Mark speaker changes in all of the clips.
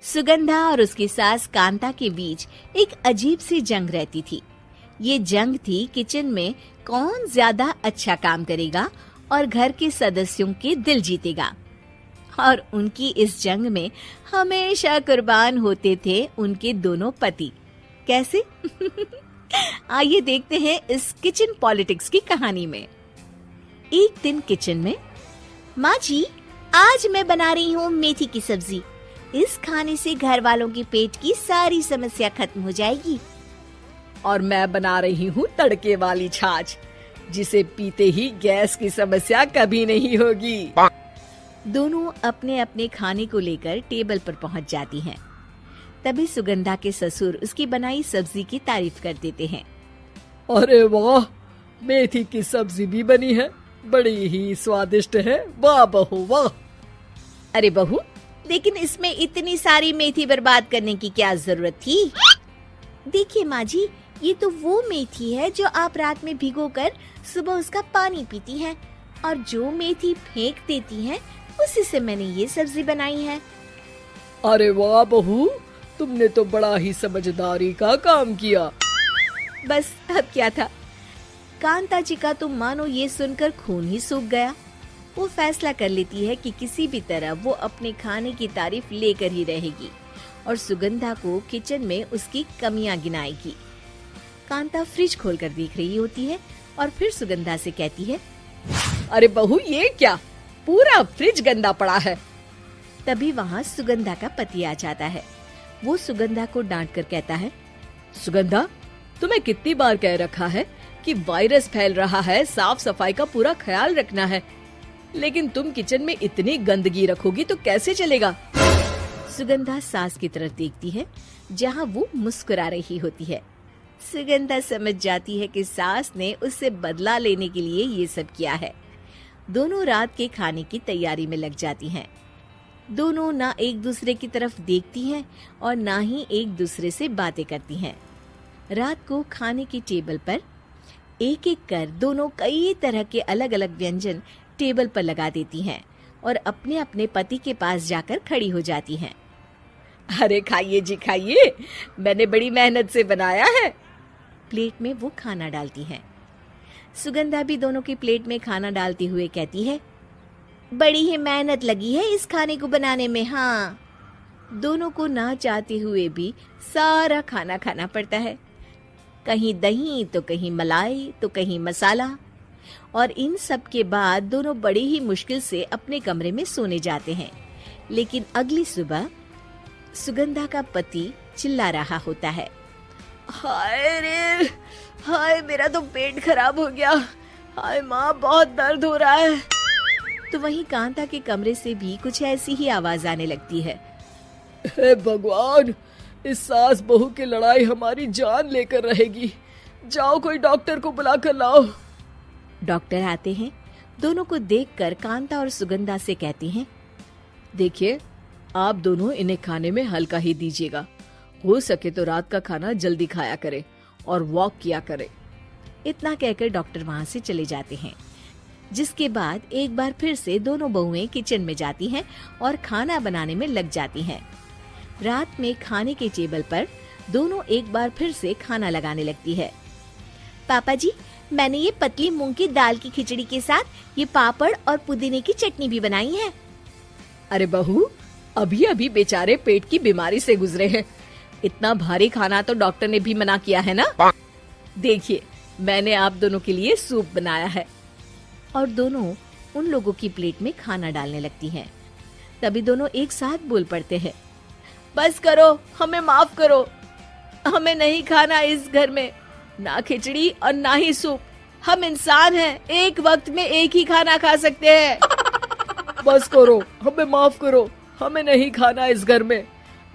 Speaker 1: सुगंधा और उसकी सास कांता के बीच एक अजीब सी जंग रहती थी। ये जंग थी किचन में कौन ज्यादा अच्छा काम करेगा और घर के सदस्यों के दिल जीतेगा। और उनकी इस जंग में हमेशा कुर्बान होते थे उनके दोनों पति। कैसे? आइए देखते हैं इस किचन पॉलिटिक्स की कहानी में। एक दिन किचन में, माँ जी, आज मैं बना रही हूँ मेथी की सब्जी। इस खाने से घर वालों के पेट की सारी समस्या खत्म हो जाएगी।
Speaker 2: और मैं बना रही हूँ तड़के वाली छाछ, जिसे पीते ही गैस की समस्या कभी नहीं होगी।
Speaker 1: दोनों अपने अपने खाने को लेकर टेबल पर पहुँच जाती हैं। तभी सुगंधा के ससुर उसकी बनाई सब्जी की तारीफ कर देते हैं।
Speaker 2: अरे वाह, मेथी की सब्जी भी बनी है, बड़ी ही स्वादिष्ट है। वाह बहू वाह।
Speaker 1: अरे बहू, लेकिन इसमें इतनी सारी मेथी बर्बाद करने की क्या जरूरत थी? देखिए माँ जी, ये तो वो मेथी है जो आप रात में भिगोकर सुबह उसका पानी पीती हैं, और जो मेथी फेंक देती हैं, उसी से मैंने ये सब्जी बनाई है।
Speaker 2: अरे वाह बहू, तुमने तो बड़ा ही समझदारी का काम किया।
Speaker 1: बस अब क्या था, कांता जी का तो मानो ये सुनकर खून ही सूख गया। वो फैसला कर लेती है कि किसी भी तरह वो अपने खाने की तारीफ लेकर ही रहेगी और सुगंधा को किचन में उसकी कमियां गिनाएगी। कांता फ्रिज खोलकर देख रही होती है और फिर सुगंधा से कहती है,
Speaker 2: अरे बहू, ये क्या, पूरा फ्रिज गंदा पड़ा है।
Speaker 1: तभी वहाँ सुगंधा का पति आ जाता है। वो सुगंधा को डांट कर कहता है,
Speaker 2: सुगंधा, तुम्हें कितनी बार कह रखा है कि वायरस फैल रहा है, साफ सफाई का पूरा ख्याल रखना है, लेकिन तुम किचन में इतनी गंदगी रखोगी तो कैसे चलेगा।
Speaker 1: सुगंधा सास की तरफ देखती है, जहाँ वो मुस्कुरा रही होती है। सुगंधा समझ जाती है कि सास ने उससे बदला लेने के लिए ये सब किया है। दोनों रात के खाने की तैयारी में लग जाती हैं। दोनों ना एक दूसरे की तरफ देखती हैं और ना ही एक दूसरे से बातें करती हैं। रात को खाने की टेबल पर एक एक कर दोनों कई तरह के अलग अलग व्यंजन टेबल पर लगा देती हैं और अपने अपने पति के पास जाकर खड़ी हो जाती हैं।
Speaker 2: अरे खाइए जी खाइए, मैंने बड़ी मेहनत से बनाया है।
Speaker 1: प्लेट में वो खाना डालती हैं। सुगंधा भी दोनों की प्लेट में खाना डालते हुए कहती है, बड़ी ही मेहनत लगी है इस खाने को बनाने में। हाँ, दोनों को ना चाहते हुए भी सारा खाना खाना पड़ता है। कहीं दही तो कहीं मलाई तो कहीं मसाला। और इन सब के बाद दोनों बड़ी ही मुश्किल से अपने कमरे में सोने जाते हैं। लेकिन अगली सुबह सुगंधा का पति चिल्ला रहा होता है,
Speaker 2: हाय रे, हाय मेरा तो पेट खराब हो गया, हाय माँ बहुत दर्द हो रहा है।
Speaker 1: तो वहीं कांता के कमरे से भी कुछ ऐसी ही आवाज आने लगती है।
Speaker 2: हे भगवान, इस सास बहू की लड़ाई हमारी जान लेकर रहेगी। जाओ कोई डॉक्टर को बुला कर लाओ।
Speaker 1: डॉक्टर आते हैं। दोनों को देखकर कांता और सुगंधा से कहती हैं,
Speaker 2: देखिए, आप दोनों इन्हें खाने में हल्का ही दीजिएगा। हो सके तो रात का खाना जल्दी खाया करे और वॉक किया करे।
Speaker 1: इतना कहकर डॉक्टर वहाँ से चले जाते हैं। जिसके बाद एक बार फिर से दोनों बहुएं किचन में जाती हैं और खाना बनाने में लग जाती हैं। रात में खाने के टेबल पर दोनों एक बार फिर से खाना लगाने लगती है। पापा जी, मैंने ये पतली मूंग की दाल की खिचड़ी के साथ ये पापड़ और पुदीने की चटनी भी बनाई है।
Speaker 2: अरे बहू, अभी अभी बेचारे पेट की बीमारी से गुजरे हैं, इतना भारी खाना तो डॉक्टर ने भी मना किया है ना। देखिए, मैंने आप दोनों के लिए सूप बनाया है।
Speaker 1: और दोनों उन लोगों की प्लेट में खाना डालने लगती हैं। तभी दोनों एक साथ बोल पड़ते हैं,
Speaker 2: बस करो, हमें माफ करो, हमें नहीं खाना इस घर में, ना खिचड़ी और ना ही सूप। हम इंसान हैं, एक वक्त में एक ही खाना खा सकते हैं। बस करो, हमें माफ करो, हमें नहीं खाना इस घर में,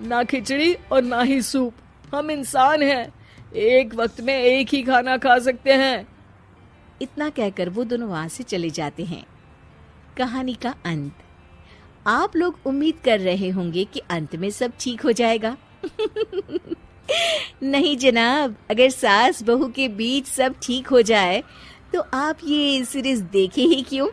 Speaker 2: ना खिचड़ी और ना ही सूप। हम इंसान हैं, एक वक्त में एक ही खाना खा सकते हैं।
Speaker 1: इतना कहकर वो दोनों वहां से चले जाते हैं। कहानी का अंत। आप लोग उम्मीद कर रहे होंगे कि अंत में सब ठीक हो जाएगा। नहीं जनाब, अगर सास बहू के बीच सब ठीक हो जाए तो आप ये सीरीज देखे ही क्यों?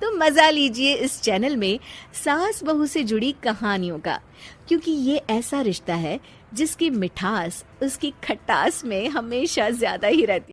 Speaker 1: तो मजा लीजिए इस चैनल में सास बहू से जुड़ी कहानियों का, क्योंकि ये ऐसा रिश्ता है जिसकी मिठास उसकी खटास में हमेशा ज्यादा ही रहती है।